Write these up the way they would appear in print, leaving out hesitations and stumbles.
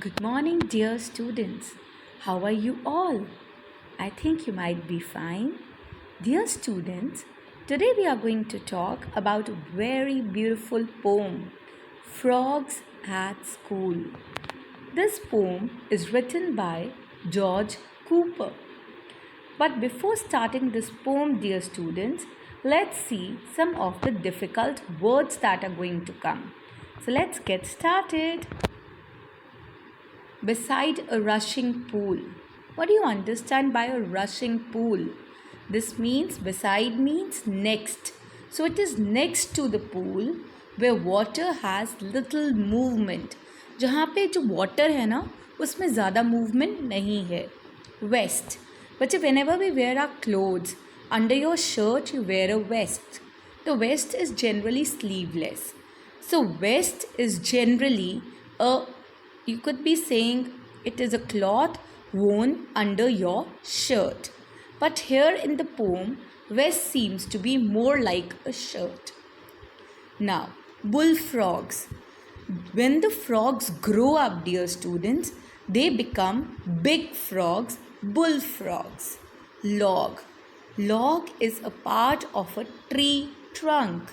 Good morning, dear students. How are you all? I think you might be fine. Dear students, today we are going to talk about a very beautiful poem, Frogs at School. This poem is written by George Cooper. But before starting this poem, dear students, let's see some of the difficult words that are going to come. So let's get started. Beside a rushing pool. What do you understand by a rushing pool? This means beside means next. So it is next to the pool where water has little movement. जहाँ पे जो water है ना उसमें ज़्यादा movement नहीं है. Vest. बच्चे whenever we wear our clothes, under your shirt you wear a vest. The vest is generally sleeveless. So vest is generally a, you could be saying it is a cloth worn under your shirt. But here in the poem, vest seems to be more like a shirt. Now, bullfrogs. When the frogs grow up, dear students, they become big frogs, bullfrogs. Log. Log is a part of a tree trunk.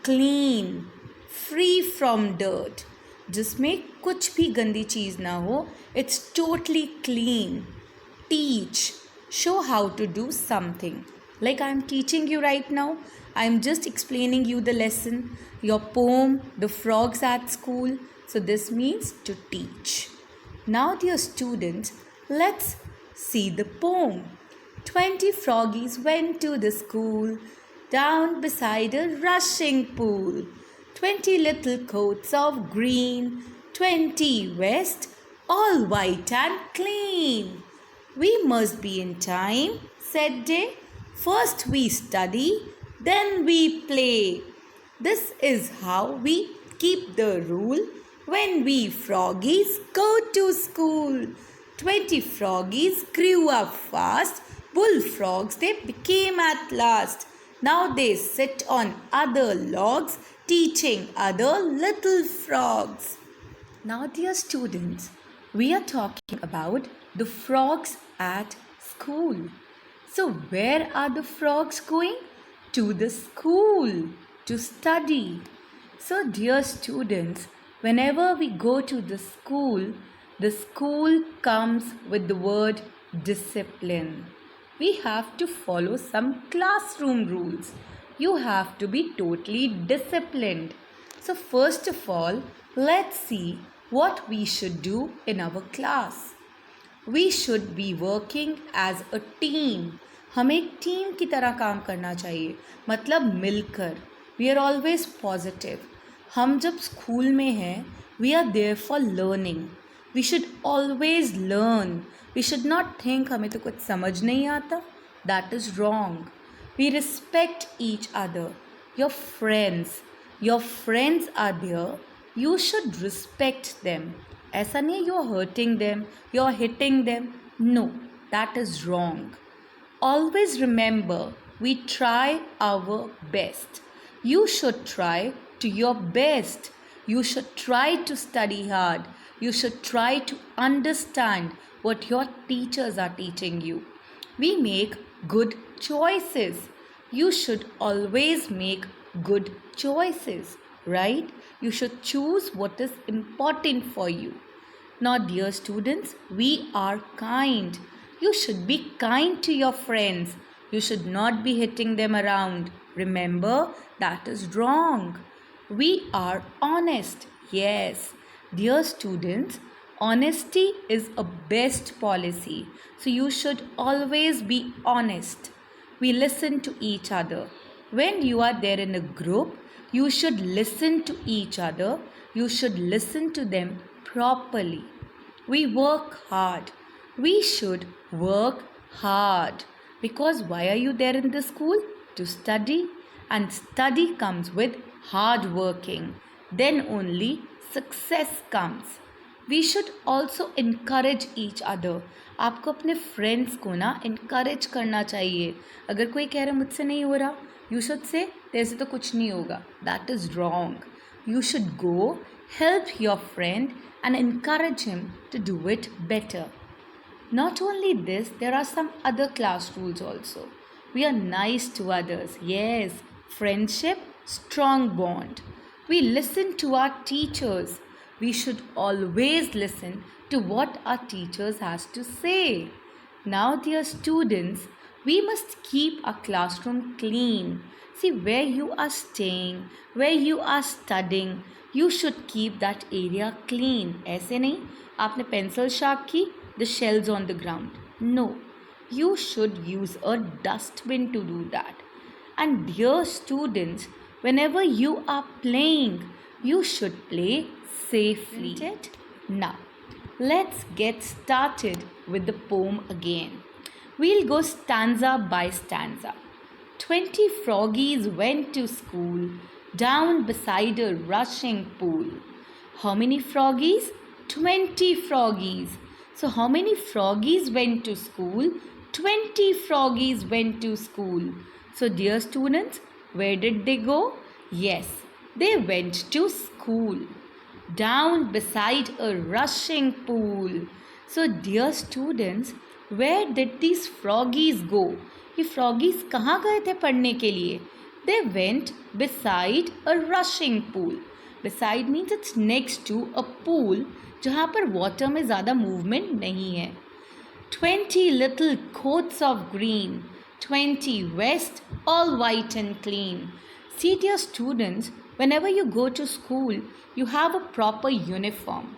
Clean, free from dirt. जिसमें कुछ भी गंदी चीज़ ना हो. It's totally clean. Teach. Show how to do something. Like I am teaching you right now. I am just explaining you the lesson. Your poem, The Frogs at School. So this means to teach. Now dear students, let's see the poem. 20 froggies went to the school, down beside a rushing pool. 20 little coats of green, 20 vests, all white and clean. We must be in time, said they. First we study, then we play. This is how we keep the rule when we froggies go to school. 20 froggies grew up fast, bullfrogs they became at last. Now they sit on other logs, teaching other little frogs. Now dear students, we are talking about the frogs at school. So where are the frogs going? To the school to study. So dear students, whenever we go to the school comes with the word discipline. We have to follow some classroom rules. You have to be totally disciplined. So first of all, let's see what we should do in our class. We should be working as a team. हमें एक team की तरह काम करना चाहिए, मतलब मिलकर. We are always positive. हम जब स्कूल में हैं, we are there for learning. We should always learn. We should not think हमें तो कुछ समझ नहीं आता. That is wrong. We respect each other. Your friends are there. You should respect them. ऐसा नहीं you're hurting them, you're hitting them. No, that is wrong. Always remember, we try our best. You should try to your best. You should try to study hard. You should try to understand what your teachers are teaching you. We make good choices. You should always make good choices, right? You should choose what is important for you. Now, dear students, we are kind. You should be kind to your friends. You should not be hitting them around. Remember, that is wrong. We are honest. Yes, dear students, honesty is a best policy. So you should always be honest. We listen to each other. When you are there in a group, you should listen to each other. You should listen to them properly. We work hard. We should work hard. Because why are you there in the school? To study. And study comes with hard working. Then only success comes. We should also encourage each other. आपको अपने friends को ना encourage करना चाहिए. अगर कोई कह रहा मुझसे नहीं हो रहा, you should say तेरे से तो कुछ नहीं होगा. That is wrong. You should go, help your friend, and encourage him to do it better. Not only this, there are some other class rules also. We are nice to others. Yes, friendship, strong bond. We listen to our teachers. We should always listen to what our teachers has to say. Now, dear students, we must keep our classroom clean. See where you are staying, where you are studying, you should keep that area clean. ऐसे नहीं आपने pencil sharp की, the shells on the ground. No, you should use a dustbin to do that. And dear students, whenever you are playing, you should play safely. Now, let's get started with the poem again. We'll go stanza by stanza. 20 froggies went to school down beside a rushing pool. How many froggies? 20 froggies. So, how many froggies went to school? 20 froggies went to school. So, dear students, where did they go? Yes, they went to school down beside a rushing pool. So, dear students, where did these froggies go? ये froggies कहाँ गए थे पढ़ने के लिए? They went beside a rushing pool. Beside means it's next to a pool जहाँ पर water में ज़्यादा movement नहीं है. 20 little coats of green, 20 vests all white and clean. See, dear students, whenever you go to school, you have a proper uniform.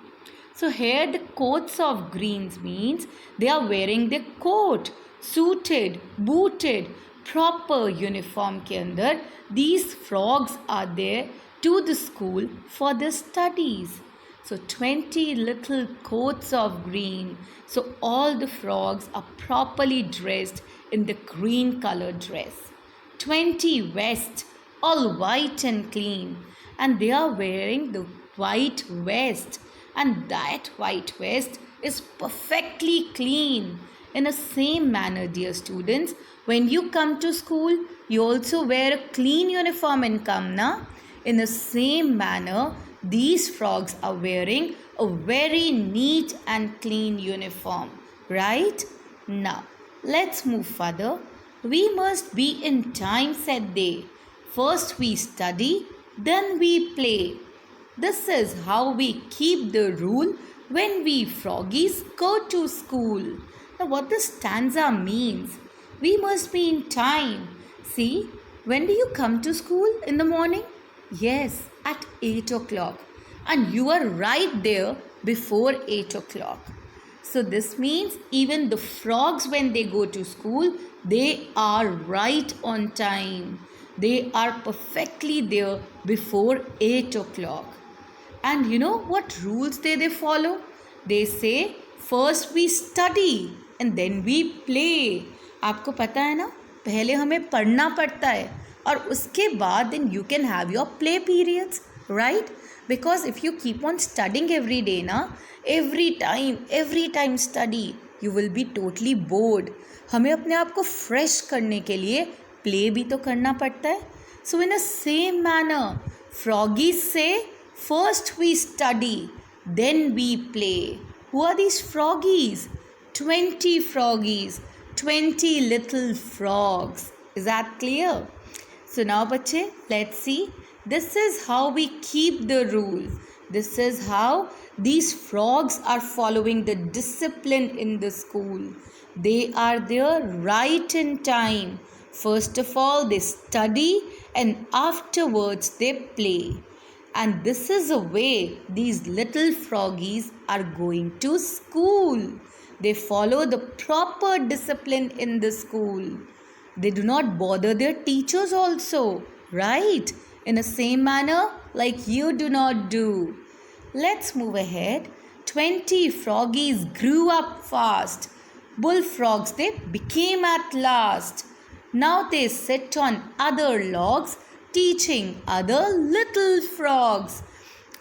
So here the coats of greens means they are wearing their coat, suited, booted, proper uniform के अंदर these frogs are there to the school for their studies. So 20 little coats of green. So all the frogs are properly dressed in the green colored dress. 20 vests, all white and clean. And they are wearing the white vest. And that white vest is perfectly clean. In the same manner, dear students, when you come to school, you also wear a clean uniform and come, na? In the same manner, these frogs are wearing a very neat and clean uniform, right? Now, let's move further. We must be in time, said they. First we study, then we play. This is how we keep the rule when we froggies go to school. Now, what this stanza means, we must be in time. See, when do you come to school in the morning? Yes, at 8 o'clock. And you are right there before 8 o'clock. So this means even the frogs, when they go to school, they are right on time. They are perfectly there before 8 o'clock. And you know what rules they follow? They say first we study and then we play. आपको पता है ना, पहले हमें पढ़ना पड़ता है और उसके बाद then you can have your play periods, right? Because if you keep on studying every day na, every time study, you will be totally bored. हमें अपने आप को fresh करने के लिए play भी तो करना पड़ता है. So in the same manner, froggies say first we study, then we play. Who are these froggies? 20 froggies, 20 little frogs. Is that clear? So now, bache, let's see. This is how we keep the rule. This is how these frogs are following the discipline in the school. They are there right in time. First of all, they study and afterwards they play. And this is the way these little froggies are going to school. They follow the proper discipline in the school. They do not bother their teachers also, right? In the same manner like you do not do. Let's move ahead. 20 froggies grew up fast. Bullfrogs they became at last. Now they sit on other logs teaching other little frogs.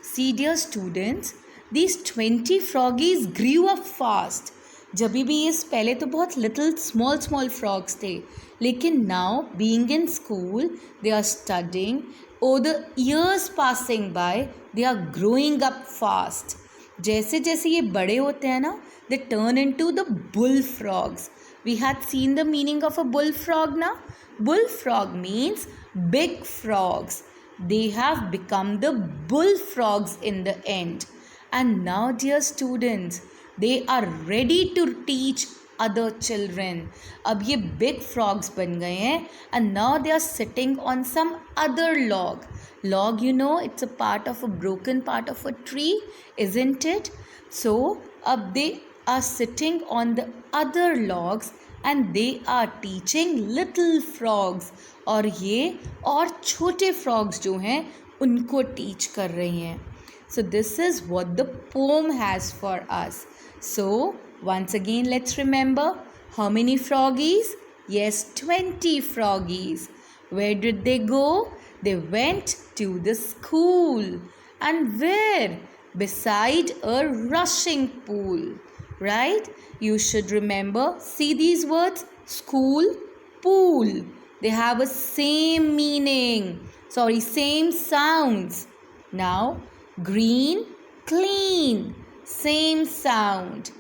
See, dear students, these 20 froggies grew up fast. जब भी इस पहले तो बहुत little small frogs थे, लेकिन now being in school they are studying Oh, the years passing by, they are growing up fast. जैसे जैसे ये बड़े होते हैं ना, they turn into the bullfrogs. We had seen the meaning of a bullfrog now. Bullfrog means big frogs. They have become the bullfrogs in the end. And now, dear students, they are ready to teach other children. अब ये big frogs बन गए हैं and now they are sitting on some other log. Log, you know, it's a part of a broken part of a tree, isn't it? So, अब they are sitting on the other logs and they are teaching little frogs. और ये और छोटे frogs जो हैं उनको teach कर रही हैं. So this is what the poem has for us. So once again let's remember, how many froggies? Yes, 20 froggies. Where did they go? They went to the school. And where? Beside a rushing pool. Right? You should remember, see these words? School, pool. They have a same meaning. Same sounds. Now, green, clean, same sound,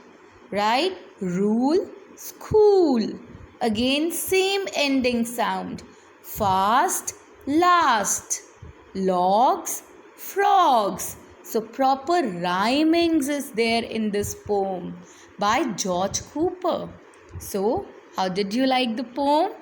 right? Rule, school, again same ending sound. Fast, last, logs, frogs. So proper rhymings is there in this poem by George Cooper. So how did you like the poem?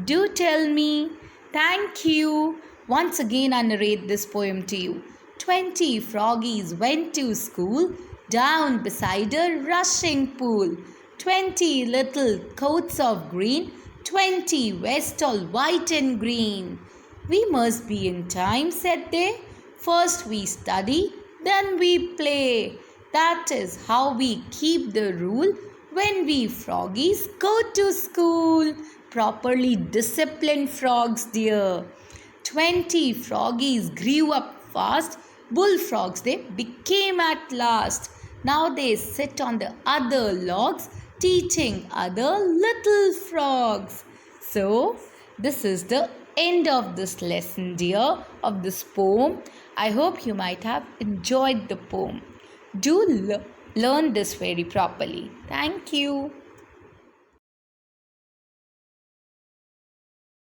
Do tell me. Thank you. Once again I narrate this poem to you. 20 froggies went to school down beside a rushing pool. 20 little coats of green, 20 vests all white and green. We must be in time, said they. First we study, then we play. That is how we keep the rule when we froggies go to school. Properly disciplined frogs, dear. 20 froggies grew up fast. Bullfrogs they became at last. Now they sit on the other logs teaching other little frogs. So this is the end of this lesson, dear, of this poem. I hope you might have enjoyed the poem. Do learn this very properly. Thank you.